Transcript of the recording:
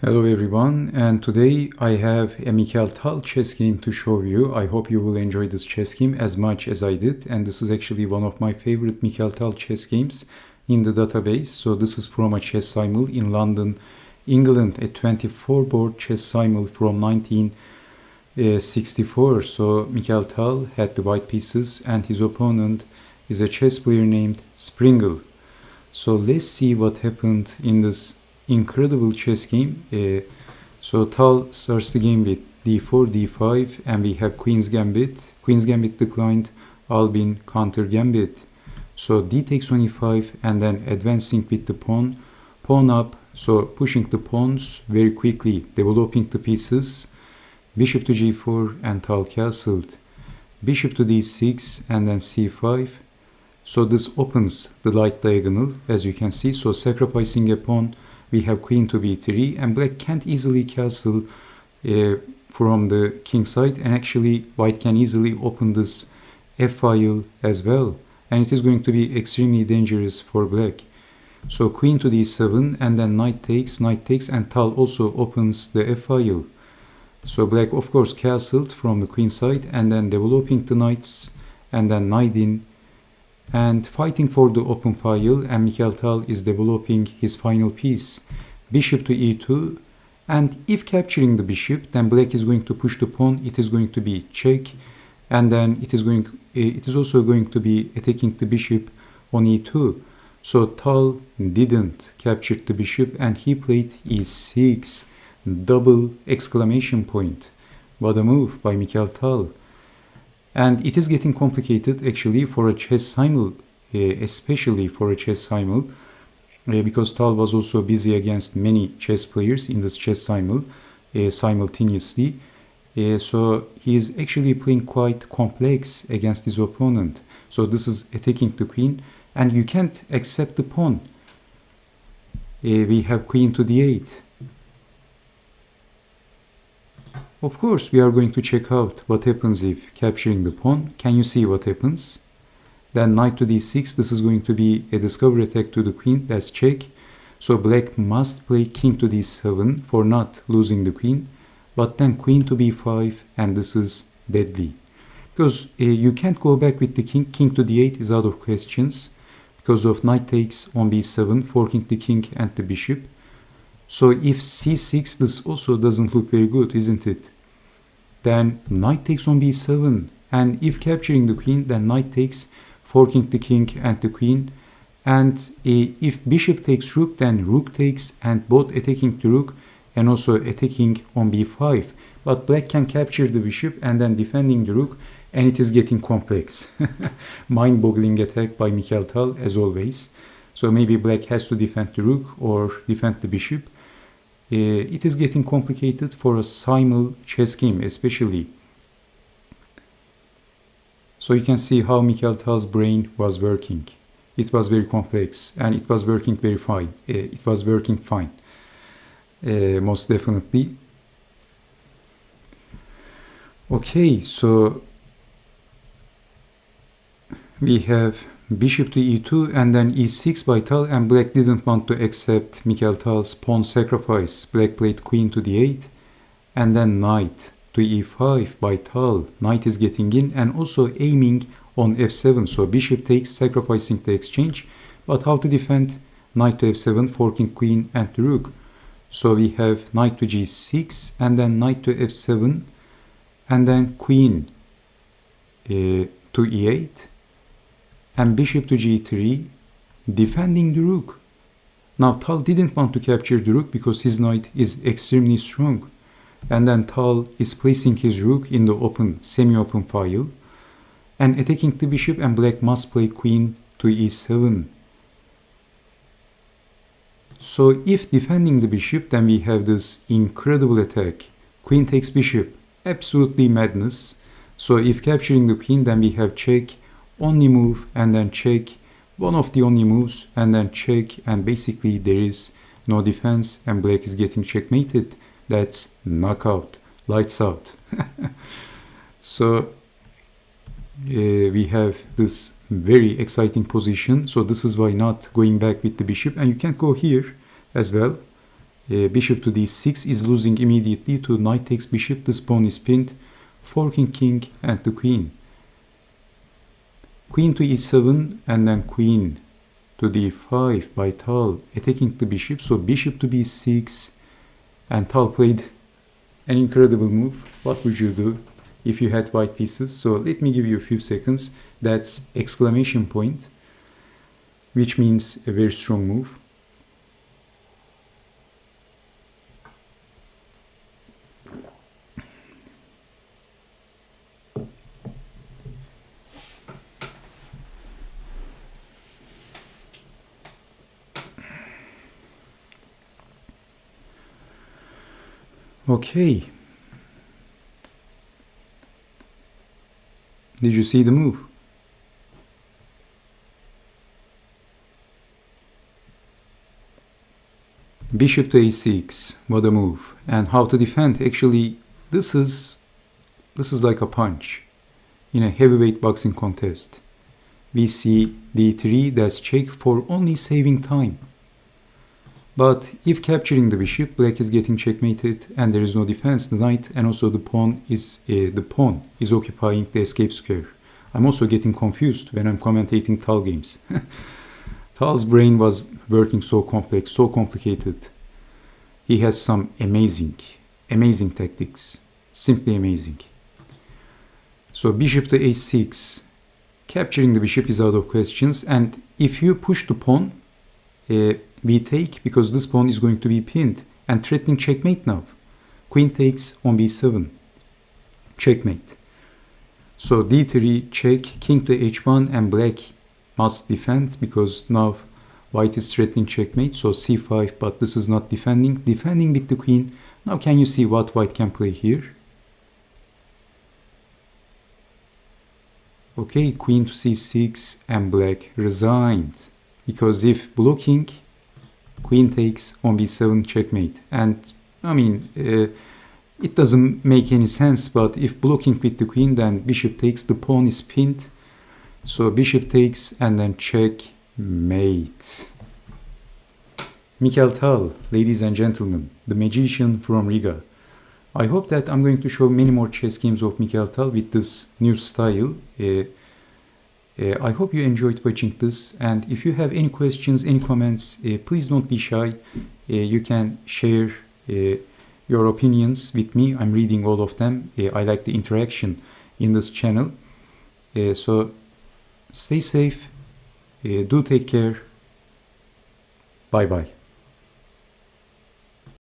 Hello everyone, and today I have a Mikhail Tal chess game to show you. I hope you will enjoy this chess game as much as I did, and this is actually one of my favorite Mikhail Tal chess games in the database. So this is from a chess simul in London, England, a 24-board chess simul from 1964. So Mikhail Tal had the white pieces and his opponent is a chess player named Springall. So let's see what happened in this incredible chess game. So Tal starts the game with d4, d5, and we have Queen's Gambit. Queen's Gambit declined, Albin Countergambit. So d takes on e5, and then advancing with the pawn up, so pushing the pawns very quickly, developing the pieces. Bishop to g4, and Tal castled. Bishop to d6, and then c5. So this opens the light diagonal, as you can see. So sacrificing a pawn, we have queen to b3, and black can't easily castle from the king side, and actually white can easily open this f-file as well, and it is going to be extremely dangerous for black. So queen to d7, and then knight takes, and Tal also opens the f-file. So black of course castled from the queen side, and then developing the knights, and then knight in, and fighting for the open file, and Mikhail Tal is developing his final piece. Bishop to e2, and if capturing the bishop, then black is going to push the pawn, it is going to be check, and then it is also going to be attacking the bishop on e2. So Tal didn't capture the bishop, and he played e6, double exclamation point. What a move by Mikhail Tal. And it is getting complicated actually for a chess simul, especially for a chess simul, because Tal was also busy against many chess players in this chess simul simultaneously. So he is actually playing quite complex against his opponent. So this is attacking the queen, and you can't accept the pawn. We have queen to d8. Of course, we are going to check out what happens if capturing the pawn. Can you see what happens? Then knight to d6, this is going to be a discovery attack to the queen, that's check. So black must play king to d7 for not losing the queen. But then queen to b5, and this is deadly. Because you can't go back with the king, king to d8 is out of questions. Because of knight takes on b7, forking the king and the bishop. So if c6, this also doesn't look very good, isn't it? Then knight takes on b7, and if capturing the queen, then knight takes, forking the king and the queen. And if bishop takes rook, then rook takes, and both attacking the rook and also attacking on b5. But black can capture the bishop and then defending the rook, and it is getting complex. Mind-boggling attack by Mikhail Tal, as always. So maybe black has to defend the rook or defend the bishop. It is getting complicated for a simul chess game especially. So you can see how Mikhail Tal's brain was working. It was very complex, and it was working very fine. It was working fine, most definitely. Okay, so we have bishop to e2, and then e6 by Tal, and black didn't want to accept Mikhail Tal's pawn sacrifice. Black played queen to d8, and then knight to e5 by Tal. Knight is getting in and also aiming on f7. So bishop takes, sacrificing the exchange. But how to defend? Knight to f7, forking queen and the rook. So we have knight to g6, and then knight to f7, and then queen to e8. And bishop to g3, defending the rook. Now Tal didn't want to capture the rook because his knight is extremely strong. And then Tal is placing his rook in the open, semi-open file, and attacking the bishop, and black must play queen to e7. So if defending the bishop, then we have this incredible attack. Queen takes bishop, absolutely madness. So if capturing the queen, then we have check, only move, and then check, one of the only moves, and then check, and basically there is no defense, and black is getting checkmated. That's knockout, lights out. So we have this very exciting position. So this is why not going back with the bishop, and you can go here as well. Bishop to d6 is losing immediately to knight takes bishop. This pawn is pinned, forking king and the queen. Queen to e7 and then queen to d5 by Tal, attacking the bishop. So bishop to b6, and Tal played an incredible move. What would you do if you had white pieces? So let me give you a few seconds. That's exclamation point, which means a very strong move. Okay. Did you see the move? Bishop to a6, what a move. And how to defend. Actually, this is like a punch in a heavyweight boxing contest. We see d3, that's check for only saving time. But if capturing the bishop, black is getting checkmated and there is no defense. The knight and also the pawn is occupying the escape square. I'm also getting confused when I'm commentating Tal games. Tal's brain was working so complex, so complicated. He has some amazing tactics. Simply amazing. So bishop to a6. Capturing the bishop is out of questions. And if you push the pawn, we take, because this pawn is going to be pinned and threatening checkmate now. Queen takes on b7. Checkmate. So d3 check, king to h1, and black must defend because now white is threatening checkmate. So c5, but this is not defending. Defending with the queen. Now can you see what white can play here? Okay, queen to c6 and black resigned. Because if blocking, queen takes on b7 checkmate. And I mean, it doesn't make any sense, but if blocking with the queen, then bishop takes, the pawn is pinned. So bishop takes and then checkmate. Mikhail Tal, ladies and gentlemen, the magician from Riga. I hope that I'm going to show many more chess games of Mikhail Tal with this new style. I hope you enjoyed watching this, and if you have any questions, any comments, please don't be shy. You can share your opinions with me. I'm reading all of them. I like the interaction in this channel. So stay safe. Do take care. Bye bye.